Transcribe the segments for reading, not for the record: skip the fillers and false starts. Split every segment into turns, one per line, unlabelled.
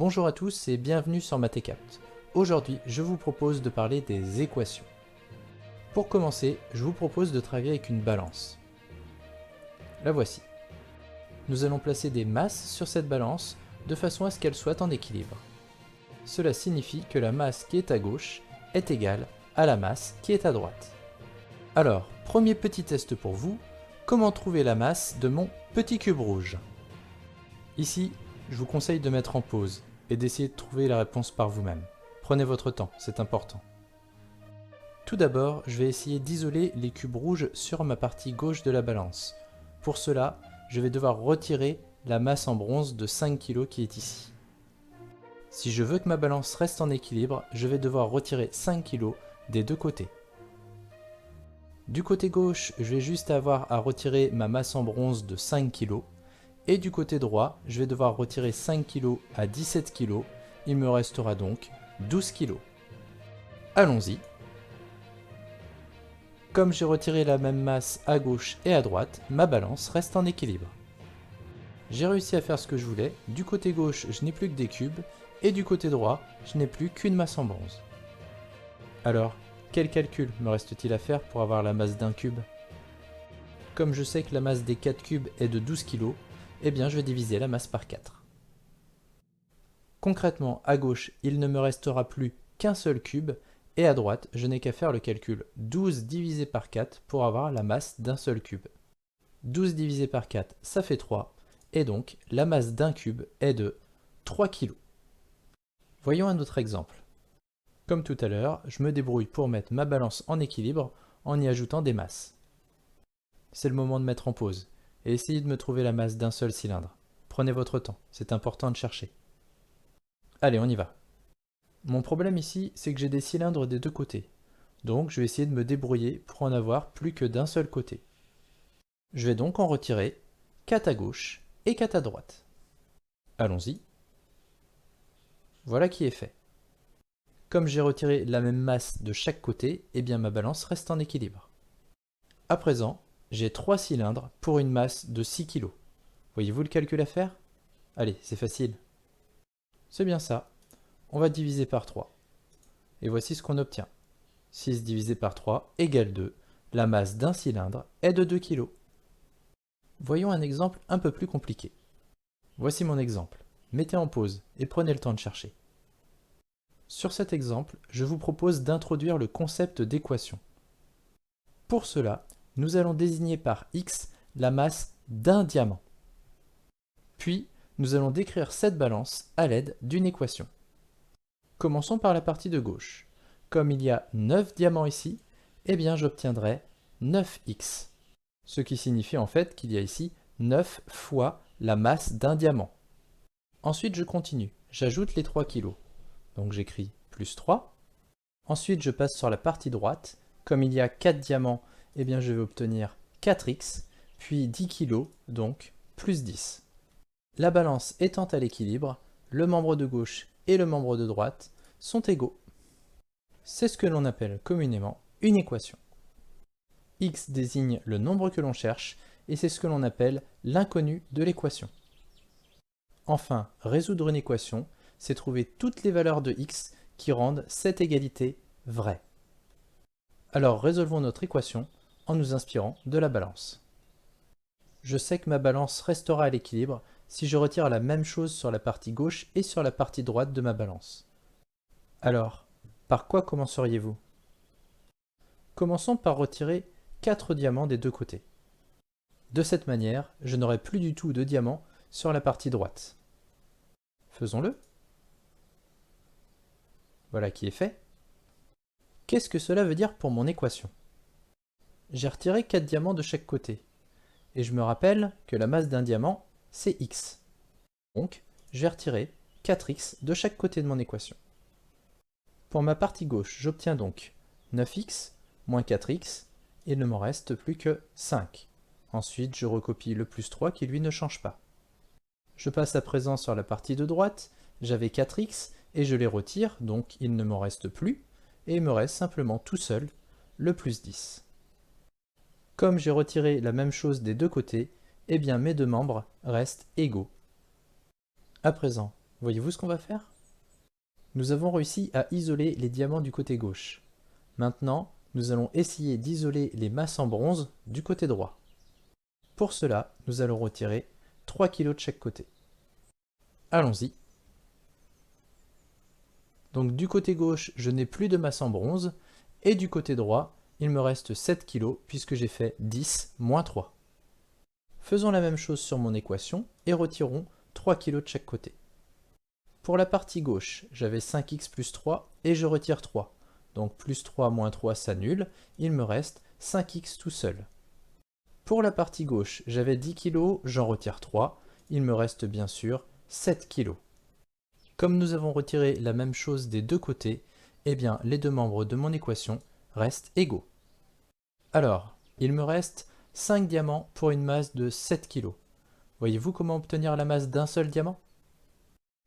Bonjour à tous et bienvenue sur Mathécapt. Aujourd'hui, je vous propose de parler des équations. Pour commencer, je vous propose de travailler avec une balance. La voici. Nous allons placer des masses sur cette balance de façon à ce qu'elle soit en équilibre. Cela signifie que la masse qui est à gauche est égale à la masse qui est à droite. Alors, premier petit test pour vous, comment trouver la masse de mon petit cube rouge? Ici, je vous conseille de mettre en pause et d'essayer de trouver la réponse par vous-même. Prenez votre temps, c'est important. Tout d'abord, je vais essayer d'isoler les cubes rouges sur ma partie gauche de la balance. Pour cela, je vais devoir retirer la masse en bronze de 5 kg qui est ici. Si je veux que ma balance reste en équilibre, je vais devoir retirer 5 kg des deux côtés. Du côté gauche, je vais juste avoir à retirer ma masse en bronze de 5 kg. Et du côté droit, je vais devoir retirer 5 kg à 17 kg. Il me restera donc 12 kg. Allons-y. Comme j'ai retiré la même masse à gauche et à droite, ma balance reste en équilibre. J'ai réussi à faire ce que je voulais. Du côté gauche, je n'ai plus que des cubes. Et du côté droit, je n'ai plus qu'une masse en bronze. Alors, quel calcul me reste-t-il à faire pour avoir la masse d'un cube? Comme je sais que la masse des 4 cubes est de 12 kg, eh bien je vais diviser la masse par 4. Concrètement, à gauche, il ne me restera plus qu'un seul cube, et à droite, je n'ai qu'à faire le calcul 12 divisé par 4 pour avoir la masse d'un seul cube. 12 divisé par 4, ça fait 3, et donc la masse d'un cube est de 3 kg. Voyons un autre exemple. Comme tout à l'heure, je me débrouille pour mettre ma balance en équilibre en y ajoutant des masses. C'est le moment de mettre en pause, et essayez de me trouver la masse d'un seul cylindre. Prenez votre temps, c'est important de chercher. Allez, on y va. Mon problème ici, c'est que j'ai des cylindres des deux côtés. Donc je vais essayer de me débrouiller pour en avoir plus que d'un seul côté. Je vais donc en retirer 4 à gauche et 4 à droite. Allons-y. Voilà qui est fait. Comme j'ai retiré la même masse de chaque côté, eh bien ma balance reste en équilibre. À présent, j'ai 3 cylindres pour une masse de 6 kg. Voyez-vous le calcul à faire? Allez, c'est facile. C'est bien ça. On va diviser par 3. Et voici ce qu'on obtient. 6 divisé par 3 égale 2. La masse d'un cylindre est de 2 kg. Voyons un exemple un peu plus compliqué. Voici mon exemple. Mettez en pause et prenez le temps de chercher. Sur cet exemple, je vous propose d'introduire le concept d'équation. Pour cela, nous allons désigner par x la masse d'un diamant. Puis, nous allons décrire cette balance à l'aide d'une équation. Commençons par la partie de gauche. Comme il y a 9 diamants ici, eh bien j'obtiendrai 9x. Ce qui signifie en fait qu'il y a ici 9 fois la masse d'un diamant. Ensuite je continue, j'ajoute les 3 kg. Donc j'écris plus 3. Ensuite je passe sur la partie droite. Comme il y a 4 diamants, eh bien je vais obtenir 4x, puis 10 kg, donc plus 10. La balance étant à l'équilibre, le membre de gauche et le membre de droite sont égaux. C'est ce que l'on appelle communément une équation. X désigne le nombre que l'on cherche et c'est ce que l'on appelle l'inconnu de l'équation. Enfin, résoudre une équation, c'est trouver toutes les valeurs de x qui rendent cette égalité vraie. Alors résolvons notre équation en nous inspirant de la balance. Je sais que ma balance restera à l'équilibre si je retire la même chose sur la partie gauche et sur la partie droite de ma balance. Alors, par quoi commenceriez-vous? Commençons par retirer 4 diamants des deux côtés. De cette manière, je n'aurai plus du tout de diamants sur la partie droite. Faisons-le. Voilà qui est fait. Qu'est-ce que cela veut dire pour mon équation? J'ai retiré 4 diamants de chaque côté. Et je me rappelle que la masse d'un diamant, c'est x. Donc, je vais retirer 4x de chaque côté de mon équation. Pour ma partie gauche, j'obtiens donc 9x moins 4x, et il ne m'en reste plus que 5. Ensuite, je recopie le plus 3 qui lui ne change pas. Je passe à présent sur la partie de droite, j'avais 4x et je les retire, donc il ne m'en reste plus, et il me reste simplement tout seul le plus 10. Comme j'ai retiré la même chose des deux côtés, eh bien mes deux membres restent égaux. À présent, Voyez-vous ce qu'on va faire? Nous avons réussi à isoler les diamants du côté gauche. Maintenant, nous allons essayer d'isoler les masses en bronze du côté droit. Pour cela, nous allons retirer 3 kg de chaque côté. Allons-y. Donc du côté gauche, je n'ai plus de masse en bronze, et du côté droit, il me reste 7 kg puisque j'ai fait 10 moins 3. Faisons la même chose sur mon équation et retirons 3 kg de chaque côté. Pour la partie gauche, j'avais 5x plus 3 et je retire 3. Donc plus 3 moins 3 s'annule, il me reste 5x tout seul. Pour la partie gauche, j'avais 10 kg, j'en retire 3, il me reste bien sûr 7 kg. Comme nous avons retiré la même chose des deux côtés, eh bien les deux membres de mon équation restent égaux. Alors, il me reste 5 diamants pour une masse de 7 kg. Voyez-vous comment obtenir la masse d'un seul diamant?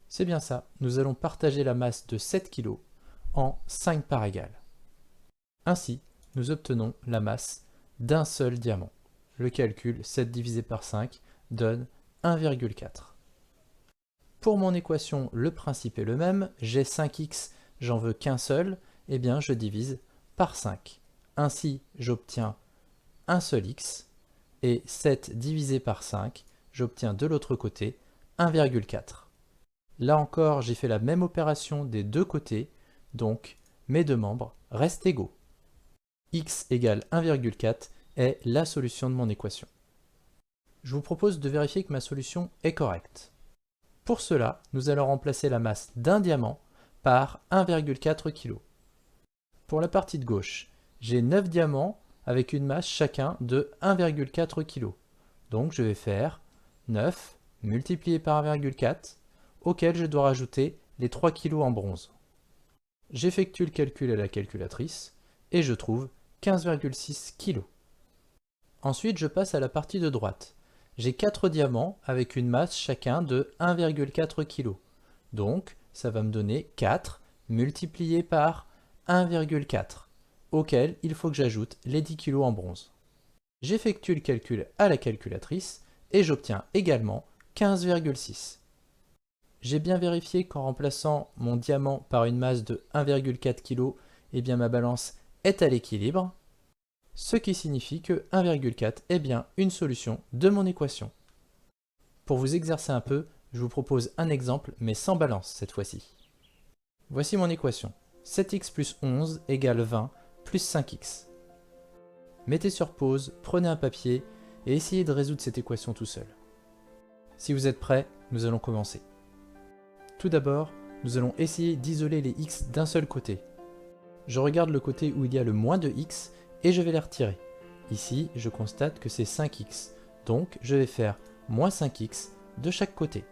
C'est bien ça, nous allons partager la masse de 7 kg en 5 parts égales. Ainsi, nous obtenons la masse d'un seul diamant. Le calcul 7 divisé par 5 donne 1,4. Pour mon équation, le principe est le même, j'ai 5x, j'en veux qu'un seul, eh bien je divise par 5. Ainsi, j'obtiens un seul x, et 7 divisé par 5, j'obtiens de l'autre côté 1,4. Là encore, j'ai fait la même opération des deux côtés, donc mes deux membres restent égaux. X égale 1,4 est la solution de mon équation. Je vous propose de vérifier que ma solution est correcte. Pour cela, nous allons remplacer la masse d'un diamant par 1,4 kg. Pour la partie de gauche, j'ai 9 diamants avec une masse chacun de 1,4 kg. Donc je vais faire 9 multiplié par 1,4 auquel je dois rajouter les 3 kg en bronze. J'effectue le calcul à la calculatrice et je trouve 15,6 kg. Ensuite, je passe à la partie de droite. J'ai 4 diamants avec une masse chacun de 1,4 kg. Donc, ça va me donner 4 multiplié par 1,4, auquel il faut que j'ajoute les 10 kg en bronze. J'effectue le calcul à la calculatrice et j'obtiens également 15,6. J'ai bien vérifié qu'en remplaçant mon diamant par une masse de 1,4 kg, eh bien ma balance est à l'équilibre, ce qui signifie que 1,4 est bien une solution de mon équation. Pour vous exercer un peu, je vous propose un exemple, mais sans balance cette fois-ci. Voici mon équation. 7x plus 11 égale 20 plus 5x. Mettez sur pause, prenez un papier et essayez de résoudre cette équation tout seul. Si vous êtes prêts, nous allons commencer. Tout d'abord, nous allons essayer d'isoler les x d'un seul côté. Je regarde le côté où il y a le moins de x et je vais les retirer. Ici, je constate que c'est 5x, donc je vais faire moins 5x de chaque côté.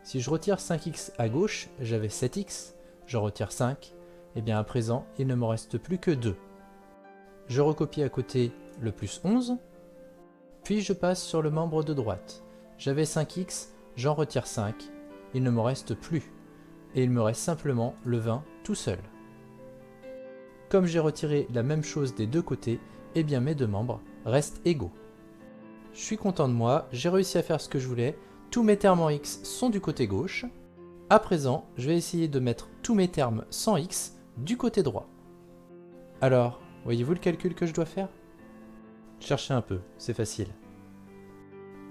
Si je retire 5x à gauche, j'avais 7x, je retire 5, et bien à présent, il ne me reste plus que 2. Je recopie à côté le plus 11, puis je passe sur le membre de droite. J'avais 5x, j'en retire 5, il ne me reste plus, et il me reste simplement le 20 tout seul. Comme j'ai retiré la même chose des deux côtés, eh bien mes deux membres restent égaux. Je suis content de moi, j'ai réussi à faire ce que je voulais, tous mes termes en x sont du côté gauche. À présent, je vais essayer de mettre tous mes termes sans x du côté droit. Alors, voyez-vous le calcul que je dois faire? Cherchez un peu, c'est facile.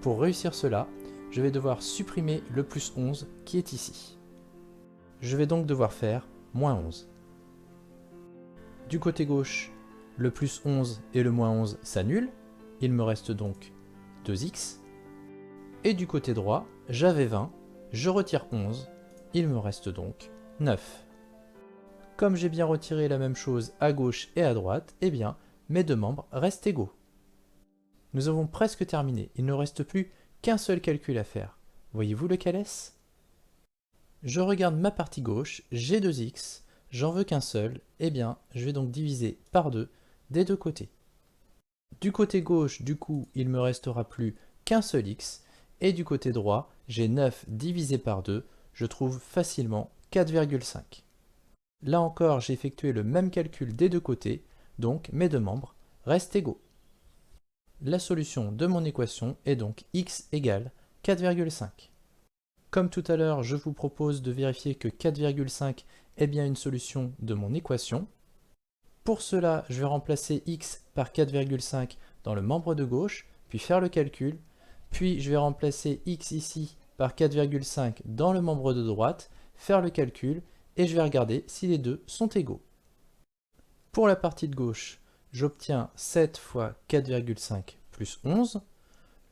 Pour réussir cela, je vais devoir supprimer le plus 11 qui est ici. Je vais donc devoir faire moins 11. Du côté gauche, le plus 11 et le moins 11 s'annulent, il me reste donc 2x. Et du côté droit, j'avais 20, je retire 11, il me reste donc 9. Comme j'ai bien retiré la même chose à gauche et à droite, eh bien, mes deux membres restent égaux. Nous avons presque terminé, il ne reste plus qu'un seul calcul à faire. Voyez-vous lequel est-ce? Je regarde ma partie gauche, j'ai 2x, j'en veux qu'un seul, eh bien, je vais donc diviser par 2 des deux côtés. Du côté gauche, du coup, il me restera plus qu'un seul x, et du côté droit, j'ai 9 divisé par 2, je trouve facilement 4,5. Là encore, j'ai effectué le même calcul des deux côtés, donc mes deux membres restent égaux. La solution de mon équation est donc x égale 4,5. Comme tout à l'heure, je vous propose de vérifier que 4,5 est bien une solution de mon équation. Pour cela, je vais remplacer x par 4,5 dans le membre de gauche, puis faire le calcul. Puis je vais remplacer x ici par 4,5 dans le membre de droite, faire le calcul, et je vais regarder si les deux sont égaux. Pour la partie de gauche, j'obtiens 7 fois 4,5 plus 11.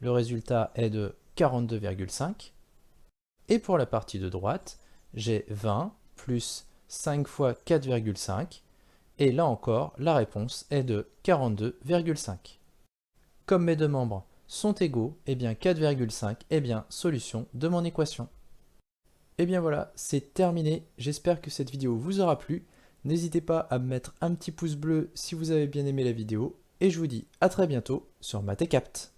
Le résultat est de 42,5. Et pour la partie de droite, j'ai 20 plus 5 fois 4,5. Et là encore, la réponse est de 42,5. Comme mes deux membres sont égaux, et bien 4,5 est bien solution de mon équation. Et bien voilà, c'est terminé. J'espère que cette vidéo vous aura plu. N'hésitez pas à me mettre un petit pouce bleu si vous avez bien aimé la vidéo. Et je vous dis à très bientôt sur Math et Capt.